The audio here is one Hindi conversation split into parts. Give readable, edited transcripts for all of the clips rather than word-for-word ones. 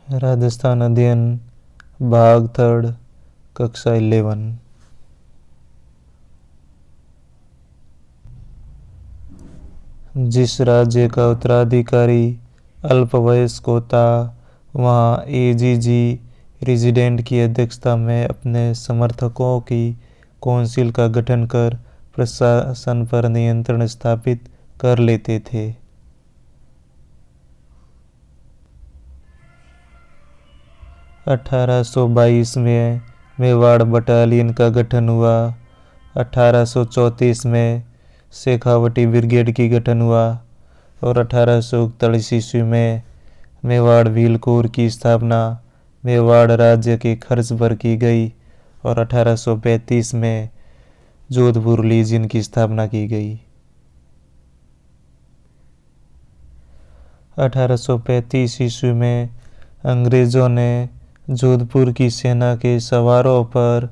राजस्थान अध्ययन भाग थर्ड कक्षा 11। जिस राज्य का उत्तराधिकारी अल्पवयस्क होता वहाँ एजीजी रेजिडेंट की अध्यक्षता में अपने समर्थकों की काउंसिल का गठन कर प्रशासन पर नियंत्रण स्थापित कर लेते थे। 1822 में मेवाड़ बटालियन का गठन हुआ। 1834 में शेखावटी ब्रिगेड की गठन हुआ और 1841 ईस्वी में मेवाड़ व्हील कोर की स्थापना मेवाड़ राज्य के खर्च पर की गई और 1835 में जोधपुर लीजियन की स्थापना की गई। 1835 ईस्वी में अंग्रेजों ने जोधपुर की सेना के सवारों पर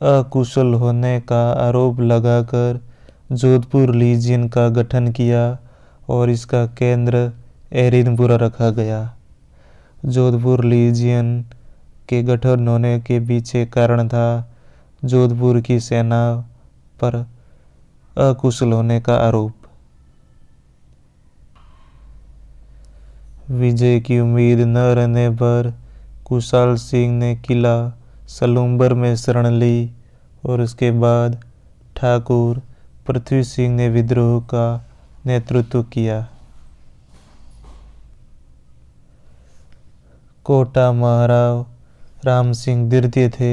अकुशल होने का आरोप लगाकर जोधपुर लीजियन का गठन किया और इसका केंद्र एरिनपुरा रखा गया। जोधपुर लीजियन के गठन होने के पीछे कारण था जोधपुर की सेना पर अकुशल होने का आरोप। विजय की उम्मीद न रहने पर कुशाल सिंह ने किला सलूम्बर में शरण ली और उसके बाद ठाकुर पृथ्वी सिंह ने विद्रोह का नेतृत्व किया। कोटा महाराव राम सिंह द्वितीय थे।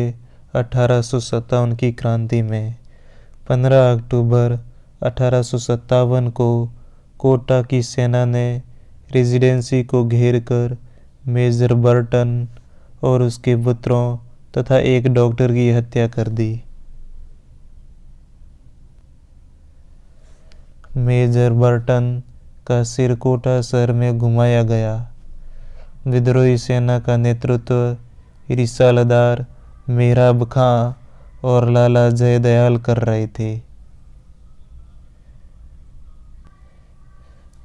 1857 की क्रांति में 15 अक्टूबर 1857 को कोटा की सेना ने रेजिडेंसी को घेरकर मेजर बर्टन और उसके पुत्रों तथा एक डॉक्टर की हत्या कर दी। मेजर बर्टन का सिर कोटा शहर में घुमाया गया। विद्रोही सेना का नेतृत्व रिसालदार मेहराब खां और लाला जयदयाल कर रहे थे।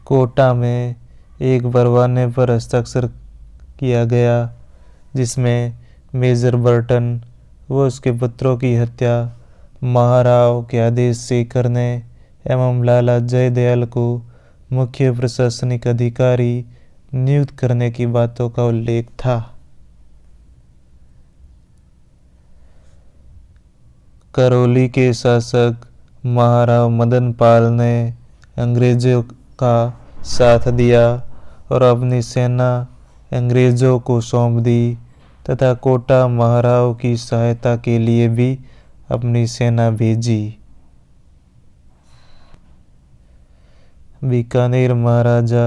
कोटा में एक परवाने पर हस्ताक्षर किया गया जिसमें मेजर बर्टन व उसके पुत्रों की हत्या महाराव के आदेश से करने एवं लाला जयदयाल को मुख्य प्रशासनिक अधिकारी नियुक्त करने की बातों का उल्लेख था। करौली के शासक महाराव मदन पाल ने अंग्रेजों का साथ दिया और अपनी सेना अंग्रेजों को सौंप दी तथा कोटा महाराव की सहायता के लिए भी अपनी सेना भेजी। बीकानेर महाराजा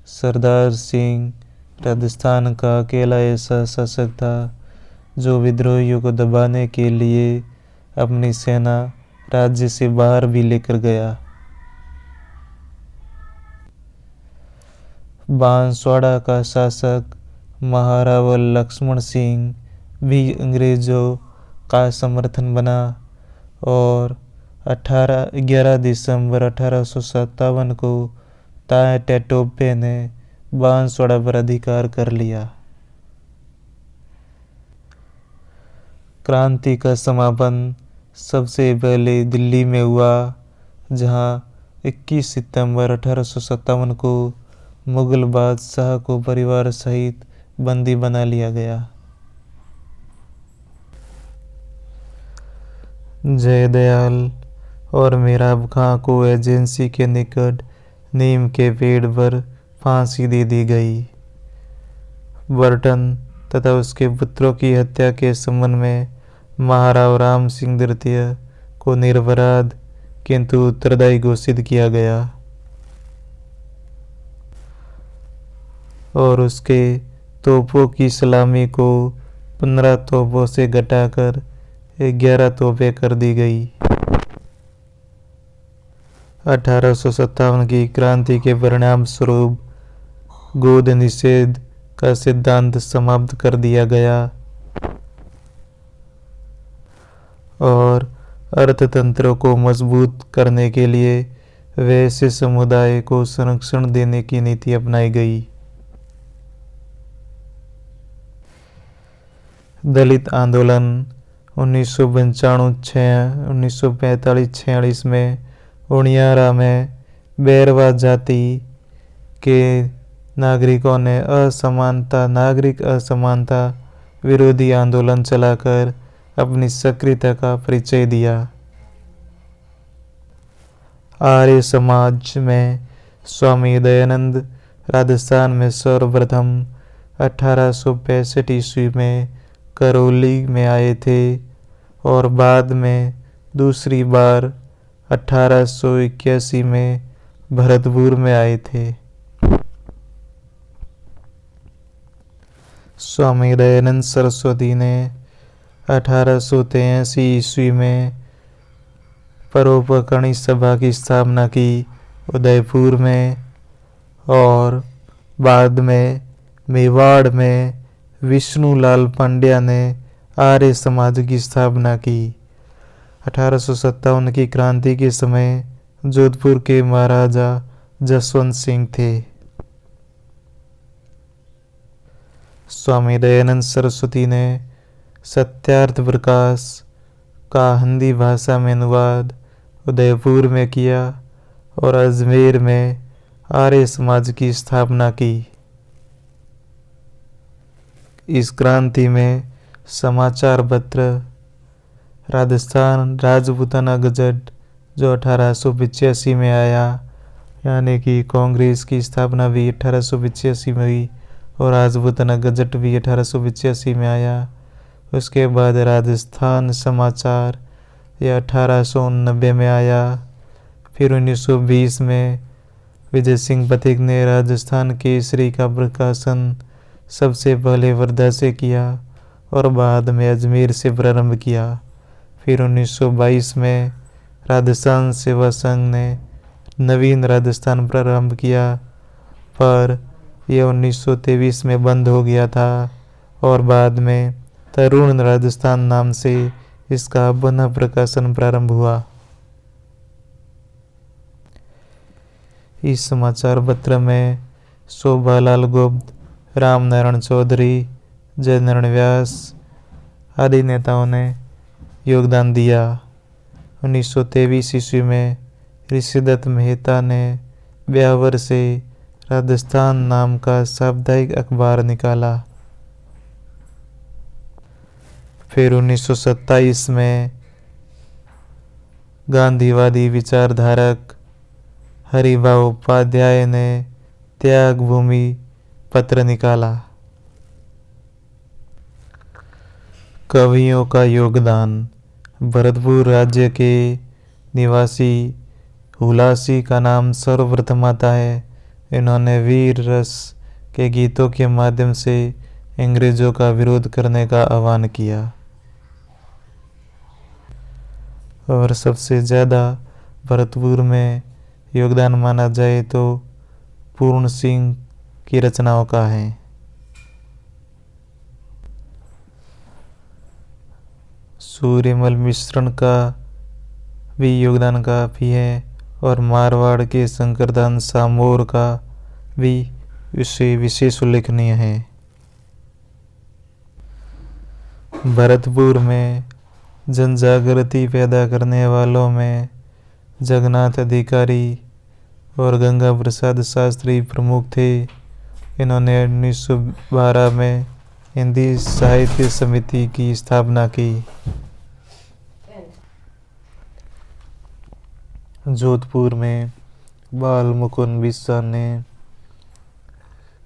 सरदार सिंह राजस्थान का अकेला ऐसा शासक था जो विद्रोहियों को दबाने के लिए अपनी सेना राज्य से बाहर भी लेकर गया। बांसवाड़ा का शासक महाराव लक्ष्मण सिंह भी अंग्रेजों का समर्थन बना और 11 दिसंबर 1857 को ताय टोपे ने बांसवाड़ा पर अधिकार कर लिया। क्रांति का समापन सबसे पहले दिल्ली में हुआ जहां 21 सितंबर 1857 को मुगल बादशाह को परिवार सहित बंदी बना लिया गया। जयदयाल और मेहराब खां को एजेंसी के निकट नीम के पेड़ पर फांसी दे दी गई। बर्टन तथा उसके पुत्रों की हत्या के संबंध में महाराव राम सिंह द्वितीय को निरपराध किंतु उत्तरदायी घोषित किया गया और उसके तोपों की सलामी को 15 तोपों से घटाकर 11 तोपें कर दी गई। 1857 की क्रांति के परिणाम स्वरूप गोद निषेध का सिद्धांत समाप्त कर दिया गया और अर्थतंत्र को मजबूत करने के लिए वैश्य समुदाय को संरक्षण देने की नीति अपनाई गई। दलित आंदोलन 1945-46 में उनियारा में बैरवा जाति के नागरिकों ने नागरिक असमानता विरोधी आंदोलन चलाकर अपनी सक्रियता का परिचय दिया। आर्य समाज में स्वामी दयानंद राजस्थान में सर्वप्रथम 1865 ईस्वी में करौली में आए थे और बाद में दूसरी बार 1881 में भरतपुर में आए थे। स्वामी दयानंद सरस्वती ने 1883 ईस्वी में परोपकारी सभा की स्थापना की उदयपुर में और बाद में मेवाड़ में विष्णुलाल पंड्या ने आर्य समाज की स्थापना की। 1857 की क्रांति के समय जोधपुर के महाराजा जसवंत सिंह थे। स्वामी दयानंद सरस्वती ने सत्यार्थ प्रकाश का हिंदी भाषा में अनुवाद उदयपुर में किया और अजमेर में आर्य समाज की स्थापना की। इस क्रांति में समाचार पत्र राजस्थान राजपूताना गजट जो 1885 में आया, यानी कि कांग्रेस की स्थापना भी 1885 में हुई और राजपूताना गजट भी 1885 में आया। उसके बाद राजस्थान समाचार यह 1890 में आया। फिर 1920 में विजय सिंह पथिक ने राजस्थान केसरी का प्रकाशन सबसे पहले वर्धा से किया और बाद में अजमेर से प्रारंभ किया। फिर 1922 में राजस्थान सेवा संघ ने नवीन राजस्थान प्रारंभ किया, पर यह 1923 में बंद हो गया था और बाद में तरुण राजस्थान नाम से इसका पुनः प्रकाशन प्रारंभ हुआ। इस समाचार पत्र में शोभालाल गुप्त, रामनारायण चौधरी, जयनारायण व्यास आदि नेताओं ने योगदान दिया। 1923 ईस्वी में ऋषिदत्त मेहता ने ब्यावर से राजस्थान नाम का साप्ताहिक अखबार निकाला। फिर 1927 में गांधीवादी विचारधारक हरिभाऊ उपाध्याय ने त्याग भूमि पत्र निकाला। कवियों का योगदान। भरतपुर राज्य के निवासी हुलासी का नाम सर्वप्रथम आता है। इन्होंने वीर रस के गीतों के माध्यम से अंग्रेजों का विरोध करने का आह्वान किया। और सबसे ज़्यादा भरतपुर में योगदान माना जाए तो पूर्ण सिंह की रचनाओं का है। सूर्यमल मिश्रण का भी योगदान काफी है और मारवाड़ के शंकरदास सामोर का भी विशेष उल्लेखनीय है। भरतपुर में जन जागृति पैदा करने वालों में जगन्नाथ अधिकारी और गंगा प्रसाद शास्त्री प्रमुख थे। इन्होंने 1912 में हिंदी साहित्य समिति की स्थापना की। जोधपुर में बाल मुकुंद बिस्सा ने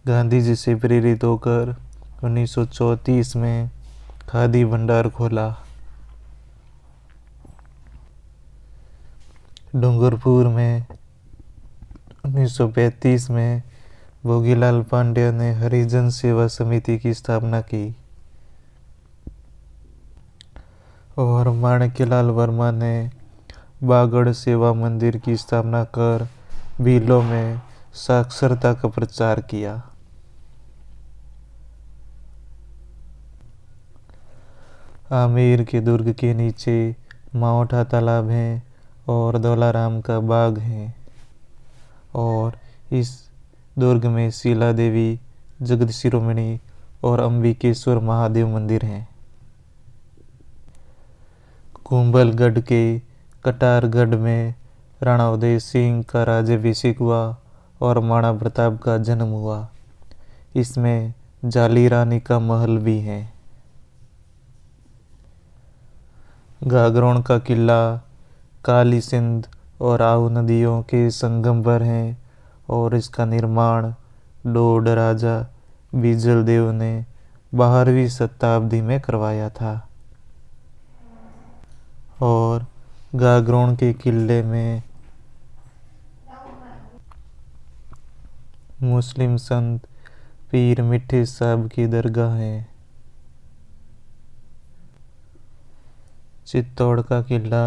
गांधी जी से प्रेरित होकर 1934 में खादी भंडार खोला। डूंगरपुर में 1935 में भोगीलाल पांड्या ने हरिजन सेवा समिति की स्थापना की और माणिक्यलाल वर्मा ने बागड़ सेवा मंदिर की स्थापना कर भीलों में साक्षरता का प्रचार किया। आमेर के दुर्ग के नीचे मावठा तालाब है और दौलाराम का बाग है और इस दुर्ग में शीला देवी, जगत शिरोमणि और अंबिकेश्वर महादेव मंदिर हैं। कुंभलगढ़ के कटारगढ़ में राणा उदय सिंह का राज्याभिषेक हुआ और महाराणा प्रताप का जन्म हुआ। इसमें जाली रानी का महल भी है। गागरोन का किला काली सिंध और आहू नदियों के संगम पर है और इसका निर्माण डोड राजा बीजल देव ने 12वीं शताब्दी में करवाया था। और गागरोन के किले में मुस्लिम संत पीर मिठे साहब की दरगाह है। चित्तौड़ का किला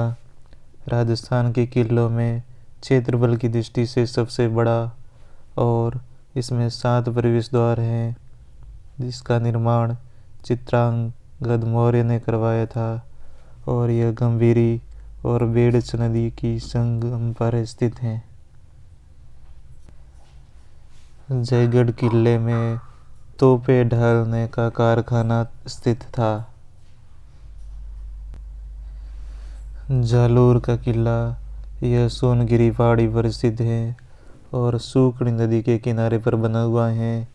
राजस्थान के किलों में क्षेत्रफल की दृष्टि से सबसे बड़ा और इसमें 7 प्रवेश द्वार हैं, जिसका निर्माण चित्रांगद मौर्य ने करवाया था और यह गंभीरी और बेड़च नदी की संगम पर स्थित है। जयगढ़ किले में तोपें ढालने का कारखाना स्थित था। जालोर का किला यह सोनगिरी पहाड़ी पर स्थित है और सूखड़ी नदी के किनारे पर बना हुआ है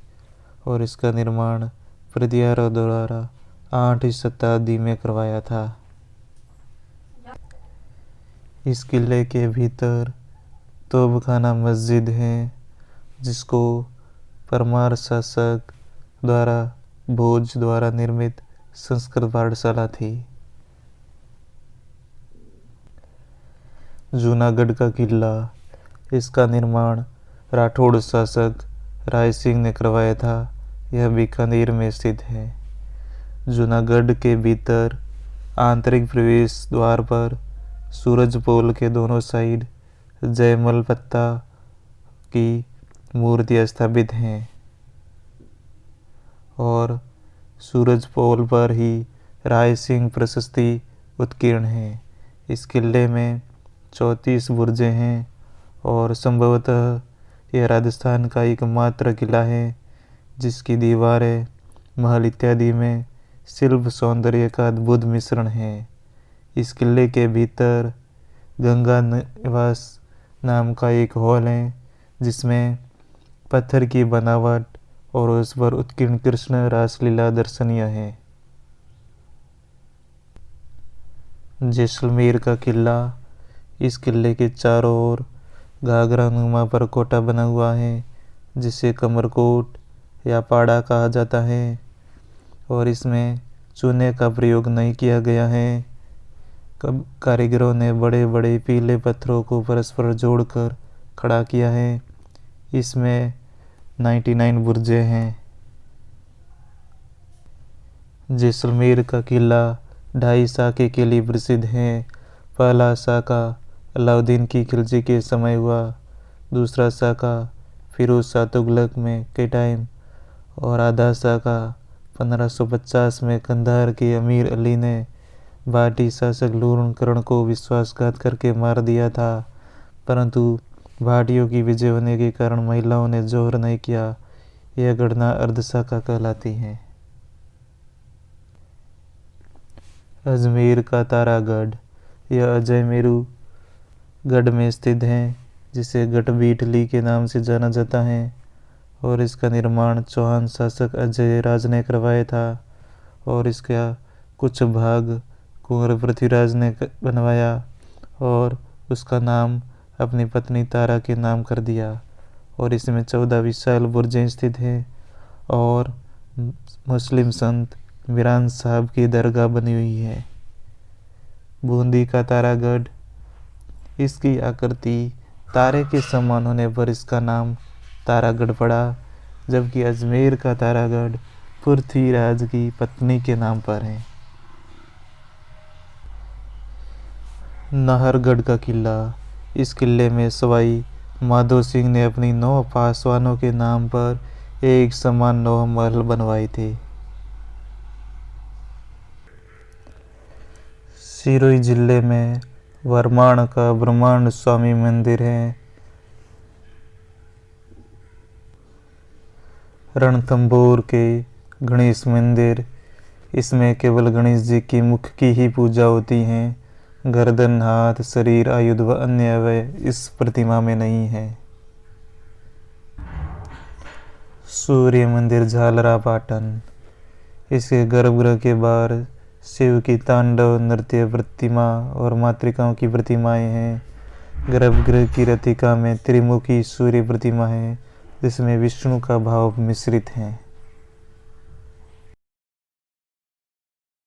और इसका निर्माण पृथ्वीराज द्वारा 8वीं शताब्दी में करवाया था। इस किले के भीतर तोपखाना मस्जिद है, जिसको परमार शासक द्वारा भोज द्वारा निर्मित संस्कृत पाठशाला थी। जूनागढ़ का किला, इसका निर्माण राठौड़ शासक राय सिंह ने करवाया था। यह बीकानेर में स्थित है। जूनागढ़ के भीतर आंतरिक प्रवेश द्वार पर सूरज पोल के दोनों साइड जयमल पत्ता की मूर्तियां स्थापित हैं और सूरज पोल पर ही राय सिंह प्रशस्ति उत्कीर्ण है। इस किले में 34 बुर्जें हैं और संभवतः यह राजस्थान का एकमात्र किला है जिसकी दीवारें, महल इत्यादि में शिल्प सौंदर्य का अद्भुत मिश्रण है। इस किले के भीतर गंगा निवास नाम का एक हॉल है, जिसमें पत्थर की बनावट और उस पर उत्कीर्ण कृष्ण रासलीला दर्शनीय है। जैसलमेर का किला, इस किले के चारों ओर घाघरा नुमा पर कोटा बना हुआ है, जिसे कमरकोट या पाड़ा कहा जाता है और इसमें चूने का प्रयोग नहीं किया गया है। कारीगरों ने बड़े बड़े पीले पत्थरों को परस्पर जोड़कर खड़ा किया है। इसमें 99 बुर्जें हैं। जैसलमेर का किला 2.5 साके के लिए प्रसिद्ध है। पहला साका अलाउद्दीन की खिलजी के समय हुआ, दूसरा साका फिरोज शाह तुगलक में के टाइम और आधा साका 1550 में कंधार के अमीर अली ने भाटी शासक लूणकरण को विश्वासघात करके मार दिया था, परंतु भाटियों की विजय होने के कारण महिलाओं ने जोहर नहीं किया। यह घटना अर्धशाका कहलाती है। अजमेर का तारागढ़, यह अजयमेरू गढ़ में स्थित है, जिसे गढ़बीटली के नाम से जाना जाता है और इसका निर्माण चौहान शासक अजय राज ने करवाया था और इसका कुछ भाग कुंवर पृथ्वीराज ने बनवाया और उसका नाम अपनी पत्नी तारा के नाम कर दिया और इसमें 14 विशाल बुर्जें स्थित हैं और मुस्लिम संत मीरान साहब की दरगाह बनी हुई है। बूंदी का तारागढ़, इसकी आकृति तारे के समान होने पर इसका नाम तारागढ़ पड़ा, जबकि अजमेर का तारागढ़ पृथ्वीराज की पत्नी के नाम पर है। नाहरगढ़ का किला, इस किले में सवाई माधो सिंह ने अपनी 9 पासवानों के नाम पर एक समान 9 महल बनवाए थे। सिरोही जिले में वरमाण का ब्रह्मांड स्वामी मंदिर है। रणथंभौर के गणेश मंदिर, इसमें केवल गणेश जी की मुख की ही पूजा होती है गर्दन, हाथ, शरीर, आयुध व अन्य अवयव इस प्रतिमा में नहीं है। सूर्य मंदिर झालरापाटन। इसके गर्भगृह के बाहर शिव की तांडव नृत्य प्रतिमा और मातृकाओं की प्रतिमाएं हैं। गर्भगृह की रतिका में त्रिमुखी सूर्य प्रतिमा है जिसमें विष्णु का भाव मिश्रित है।